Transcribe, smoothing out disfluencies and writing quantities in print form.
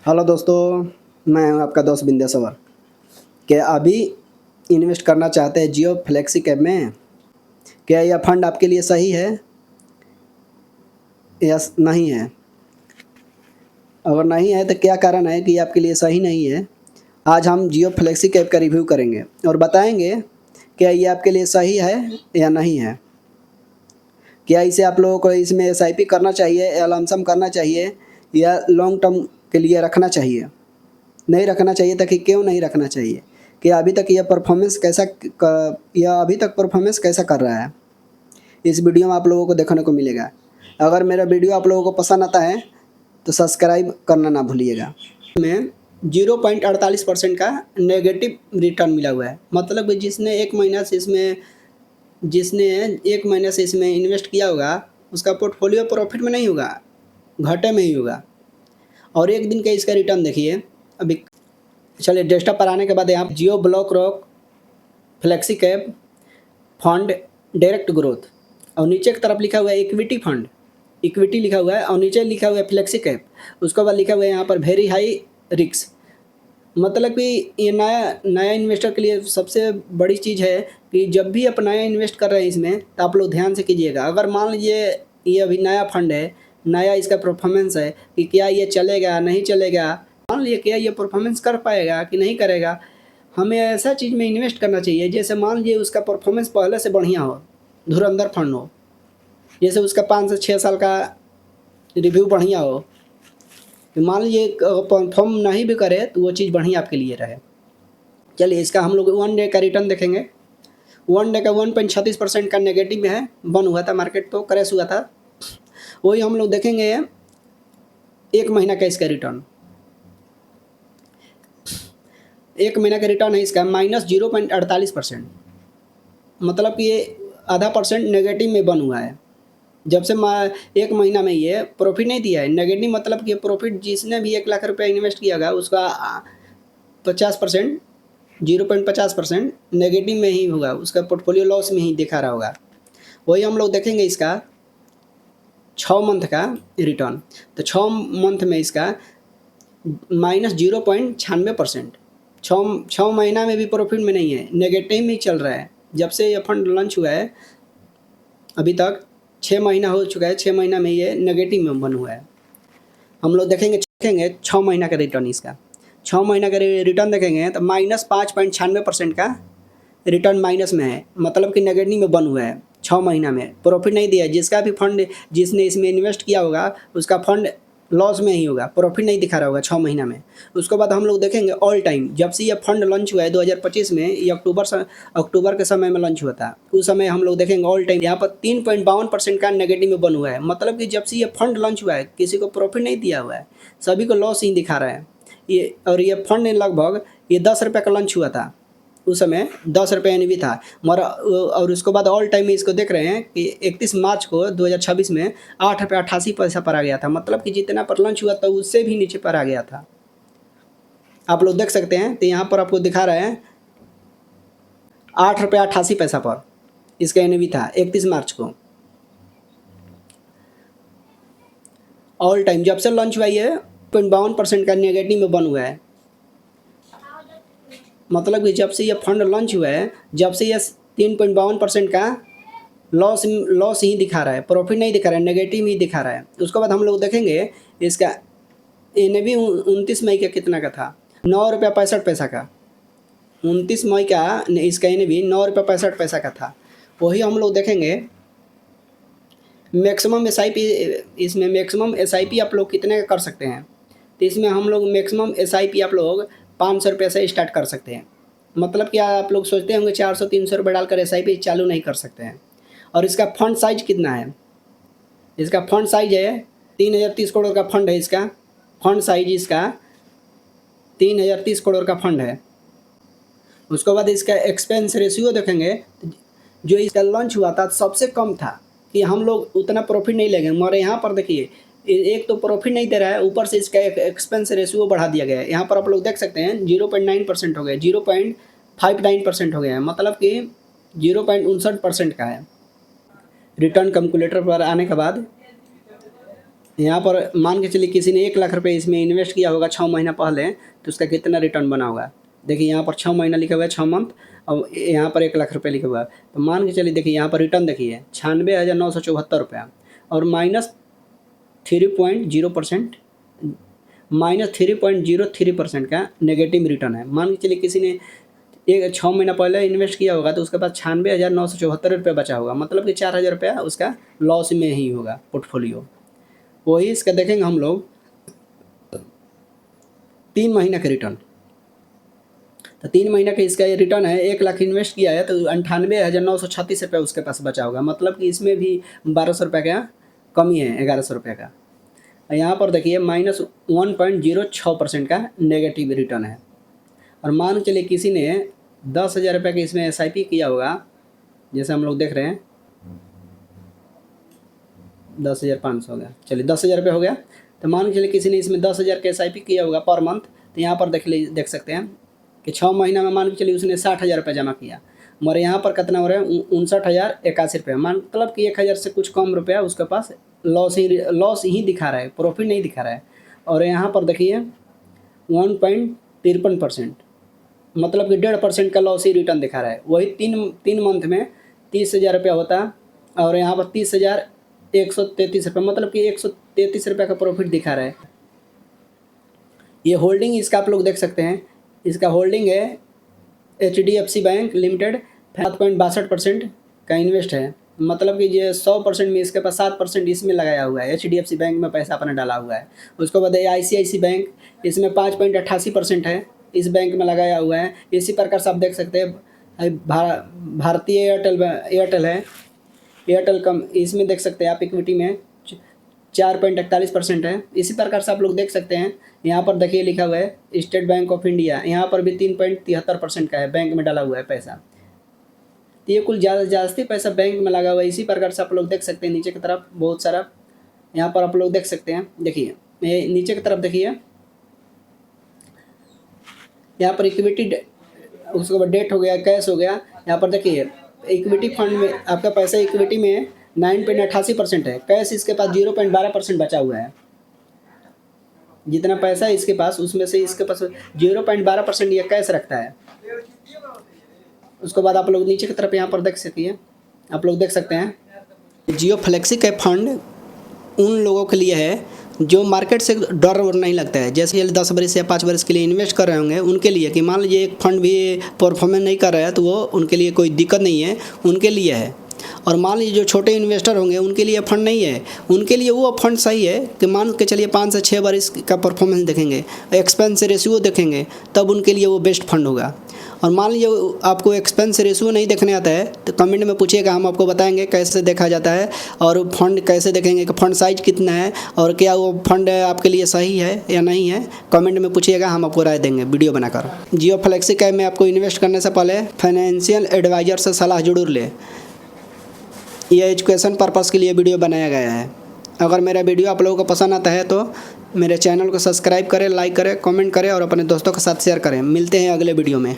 Hello दोस्तों, मैं हूं आपका दोस्त बिंदेश्वर। क्या अभी इन्वेस्ट करना चाहते हैं जियो फ्लेक्सी कैप में? क्या यह फंड आपके लिए सही है या नहीं है? अगर नहीं है तो क्या कारण है कि आपके लिए सही नहीं है? आज हम जियो फ्लेक्सी कैप का रिव्यू करेंगे और बताएंगे क्या ये आपके लिए सही है या नहीं है। क्या इसे आप लोगों को इसमें एसआईपी करना चाहिए या लमसम करना चाहिए या लॉन्ग टर्म के लिए रखना चाहिए? नहीं रखना चाहिए तो कि क्यों नहीं रखना चाहिए? कि अभी तक यह अभी तक परफॉर्मेंस कैसा कर रहा है, इस वीडियो में आप लोगों को देखने को मिलेगा। अगर मेरा वीडियो आप लोगों को पसंद आता है तो सब्सक्राइब करना ना भूलिएगा। में 0.48% का नेगेटिव रिटर्न मिला हुआ है। मतलब कि जिसने एक महीने से इसमें इन्वेस्ट किया होगा उसका पोर्टफोलियो प्रॉफिट में नहीं होगा, घाटे में ही होगा। और एक दिन का इसका रिटर्न देखिए। अभी चलिए डेस्कटॉप पर आने के बाद यहाँ Jio BlackRock flexi cap fund direct growth और नीचे की तरफ लिखा हुआ है इक्विटी फंड, इक्विटी लिखा हुआ है और नीचे लिखा हुआ है फ्लेक्सी कैप। उसके बाद लिखा हुआ है यहाँ पर वेरी हाई रिस्क। मतलब कि ये नया इन्वेस्टर के लिए सबसे बड़ी चीज़ है कि जब भी आप नया इन्वेस्ट कर रहे हैं इसमें तो आप लोग ध्यान से कीजिएगा। अगर मान लीजिए ये अभी नया फंड है, नया इसका परफॉर्मेंस है कि क्या ये चलेगा नहीं चलेगा, मान लीजिए क्या ये परफॉर्मेंस कर पाएगा कि नहीं करेगा, हमें ऐसा चीज़ में इन्वेस्ट करना चाहिए जैसे मान लीजिए उसका परफॉर्मेंस पहले से बढ़िया हो, धुरंधर फंड हो, जैसे उसका 5 से 6 साल का रिव्यू बढ़िया हो। तो मान लीजिए परफॉर्म नहीं भी करे तो वो चीज़ बढ़िया आपके लिए रहे। चलिए इसका हम लोग 1 डे का रिटर्न देखेंगे। 1 डे का 1.36% का नेगेटिव में है, बंद हुआ था, मार्केट तो क्रैश हुआ था। वही हम लोग देखेंगे 1 महीना का इसका रिटर्न। 1 महीना का रिटर्न है इसका -0.48%। मतलब कि ये आधा परसेंट नेगेटिव में बन हुआ है। जब से 1 महीना में ये प्रॉफिट नहीं दिया है। नेगेटिव मतलब कि प्रॉफिट जिसने भी 1 लाख रुपया इन्वेस्ट किया होगा उसका 50%, 0.50% नेगेटिव में ही होगा, उसका पोर्टफोलियो लॉस में ही दिखा रहा होगा। वही हम लोग देखेंगे इसका 6 मंथ का रिटर्न। तो 6 मंथ में इसका -0.96%। 6 महीना में भी प्रॉफिट में नहीं है, नेगेटिव में चल रहा है। जब से ये फंड लॉन्च हुआ है अभी तक 6 महीना हो चुका है, 6 महीना में ये नेगेटिव में बन हुआ है। हम लोग देखेंगे 6 महीना का रिटर्न इसका। 6 महीना का रिटर्न देखेंगे तो -5.96% का रिटर्न माइनस में है। मतलब कि नेगेटिव में बन हुआ है। 6 महीना में प्रॉफिट नहीं दिया है। जिसका भी फंड जिसने इसमें इन्वेस्ट किया होगा उसका फंड लॉस में ही होगा, प्रॉफिट नहीं दिखा रहा होगा 6 महीना में। उसके बाद हम लोग देखेंगे ऑल टाइम। जब से ये फंड लॉन्च हुआ है 2025 में, ये अक्टूबर के समय में लॉन्च हुआ था, उस समय हम लोग देखेंगे ऑल टाइम यहाँ पर 3.52% का नेगेटिव में बन हुआ है। मतलब कि जब से ये फंड लॉन्च हुआ है किसी को प्रॉफिट नहीं दिया हुआ है, सभी को लॉस ही दिखा रहा है ये। और ये फंड लगभग ये 10 रुपये का लॉन्च हुआ था, उस समय 10 रुपये एनवी था मगर। और उसके बाद ऑल टाइम में इसको देख रहे हैं कि 31 मार्च को 2026 में 8 रुपये 88 पैसा पर आ गया था। मतलब कि जितना पर लॉन्च हुआ था उससे भी नीचे पर आ गया था। आप लोग देख सकते हैं तो यहाँ पर आपको दिखा रहे हैं 8 रुपये 88 पैसा पर इसका एनवी था 31 मार्च को। ऑल टाइम जब से लॉन्च हुआ ये 52% का नेगेटिव में बन हुआ है। मतलब कि जब से ये फंड लॉन्च हुआ है, जब से ये 3.52% का लॉस ही दिखा रहा है, प्रॉफिट नहीं दिखा रहा है, नेगेटिव ही दिखा रहा है। उसके बाद हम लोग देखेंगे इसका एनवी 29 मई का कितना का था, 9 रुपये 65 पैसा का। 29 मई का इसका एनवी 9 रुपये 65 पैसा का था। वही हम लोग देखेंगे मैक्सिमम एसआईपी। इसमें मैक्सिमम एसआईपी आप लोग कितने का कर सकते हैं, तो इसमें हम लोग मैक्सिमम एसआईपी आप लोग 500 रुपये से स्टार्ट कर सकते हैं। मतलब क्या आप लोग सोचते होंगे 400-300 रुपये डालकर एसआईपी चालू नहीं कर सकते हैं। और इसका फंड साइज कितना है, इसका फंड साइज है 3030 करोड़ का फंड है। इसका फंड साइज इसका 3030 करोड़ का फंड है। उसके बाद इसका एक्सपेंस रेशियो देखेंगे, जो इसका लॉन्च हुआ था सबसे कम था कि हम लोग उतना प्रॉफिट नहीं लेंगे, मगर यहाँ पर देखिए एक तो प्रॉफिट नहीं दे रहा है, ऊपर से इसका एक्सपेंस रेशियो बढ़ा दिया गया है। यहाँ पर आप लोग देख सकते हैं 0.9% हो गया, 0.59% हो गया है। मतलब कि 0.59% का है। रिटर्न कैलकुलेटर पर आने के बाद यहाँ पर मान के चलिए किसी ने 1 लाख रुपये इसमें इन्वेस्ट किया होगा 6 महीना पहले, तो उसका कितना रिटर्न बना होगा। देखिए यहाँ पर 6 महीना लिखा हुआ है, 6 मंथ, और यहाँ पर 1 लाख रुपये लिखा हुआ है। तो मान के चलिए देखिए यहाँ पर रिटर्न देखिए 96,974 रुपया और -3.0% -3.03% का नेगेटिव रिटर्न है। मान के चलिए किसी ने 6 महीना पहले इन्वेस्ट किया होगा तो उसके पास 96,974 रुपये बचा होगा, मतलब कि 4,000 रुपया उसका लॉस में ही होगा पोर्टफोलियो। वही इसका देखेंगे हम लोग 3 महीना का रिटर्न। तो 3 महीना का इसका ये रिटर्न है, 1 लाख इन्वेस्ट किया है तो 98,936 रुपये उसके पास बचा होगा, मतलब कि इसमें भी 1,200 रुपये का कमी है, 1,100 रुपये का। यहाँ पर देखिए -1.06% का नेगेटिव रिटर्न है। और मान के चलिए किसी ने 10,000 रुपये का इसमें SIP किया होगा, जैसे हम लोग देख रहे हैं 10,500 हो गया, चलिए 10,000 रुपये हो गया। तो मान के चलिए किसी ने इसमें 10,000 का SIP किया होगा पर मंथ, तो यहाँ पर देख सकते हैं कि 6 महीना में मान के चलिए उसने 60,000 रुपये जमा किया, मगर यहाँ पर कितना हो रहा है 59,081 रुपये, मतलब कि 1,000 से कुछ कम रुपया उसके पास लॉस ही दिखा रहा है, प्रॉफिट नहीं दिखा रहा है। और यहाँ पर देखिए 1.53%, मतलब कि 1.5% का लॉस ही रिटर्न दिखा रहा है। वही तीन मंथ में 30,000 रुपया होता और यहाँ पर 30,133 रुपये, मतलब कि 133 रुपये का प्रॉफिट दिखा रहा है। ये होल्डिंग इसका आप लोग देख सकते हैं, इसका होल्डिंग है HDFC बैंक लिमिटेड 7.62% का इन्वेस्ट है, मतलब कि ये 100% में इसके पास 7% इसमें लगाया हुआ है, HDFC बैंक में पैसा अपना डाला हुआ है। उसके बाद ICICI बैंक, इसमें 5.88% है, इस बैंक में लगाया हुआ है। इसी प्रकार से आप देख सकते हैं भारतीय एयरटेल है, एयरटेल कम, इसमें देख सकते हैं आप इक्विटी में 4.41% है। इसी प्रकार से आप लोग देख सकते हैं, यहाँ पर देखिए लिखा हुआ है स्टेट बैंक ऑफ इंडिया, यहाँ पर भी 3.73% का है, बैंक में डाला हुआ है पैसा। तो ये कुल ज़्यादा पैसा बैंक में लगा हुआ है। इसी प्रकार से आप लोग देख सकते हैं नीचे की तरफ बहुत सारा, यहाँ पर आप लोग देख सकते हैं, देखिए नीचे की तरफ देखिए, यहाँ पर इक्विटी, उसके बाद डेट हो गया, कैश हो गया। यहाँ पर देखिए इक्विटी फंड में आपका पैसा इक्विटी में 9.88% है, कैश इसके पास 0.12% बचा हुआ है। जितना पैसा है इसके पास उसमें से इसके पास 0.12% ये कैश रखता है। उसके बाद आप लोग नीचे की तरफ यहाँ पर देख सकते हैं जियो फ्लेक्सी का फंड उन लोगों के लिए है जो मार्केट से डर नहीं लगता है, जैसे 10 वर्ष या 5 वर्ष के लिए इन्वेस्ट कर रहे होंगे उनके लिए, कि मान लीजिए एक फंड भी परफॉर्मेंस नहीं कर रहा है तो वो उनके लिए कोई दिक्कत नहीं है, उनके लिए है। और मान लीजिए जो छोटे इन्वेस्टर होंगे उनके लिए फंड नहीं है, उनके लिए वो फंड सही है कि मान के चलिए 5 से 6 वर्ष का परफॉर्मेंस देखेंगे, एक्सपेंस रेशियो देखेंगे, तब उनके लिए वो बेस्ट फंड होगा। और मान लीजिए आपको एक्सपेंस रेशियो नहीं देखने आता है तो कमेंट में पूछिएगा, हम आपको बताएंगे कैसे देखा जाता है, और फंड कैसे देखेंगे कि फंड साइज कितना है और क्या वो फंड आपके लिए सही है या नहीं है। कमेंट में पूछिएगा, हम आपको राय देंगे वीडियो बनाकर। जियो फ्लेक्सी कैप में आपको इन्वेस्ट करने से पहले फाइनेंशियल एडवाइज़र से सलाह जरूर लें। यह एजुकेशन पर्पज़ के लिए वीडियो बनाया गया है। अगर मेरा वीडियो आप लोगों को पसंद आता है तो मेरे चैनल को सब्सक्राइब करें, लाइक करें, कमेंट करें और अपने दोस्तों के साथ शेयर करें। मिलते हैं अगले वीडियो में।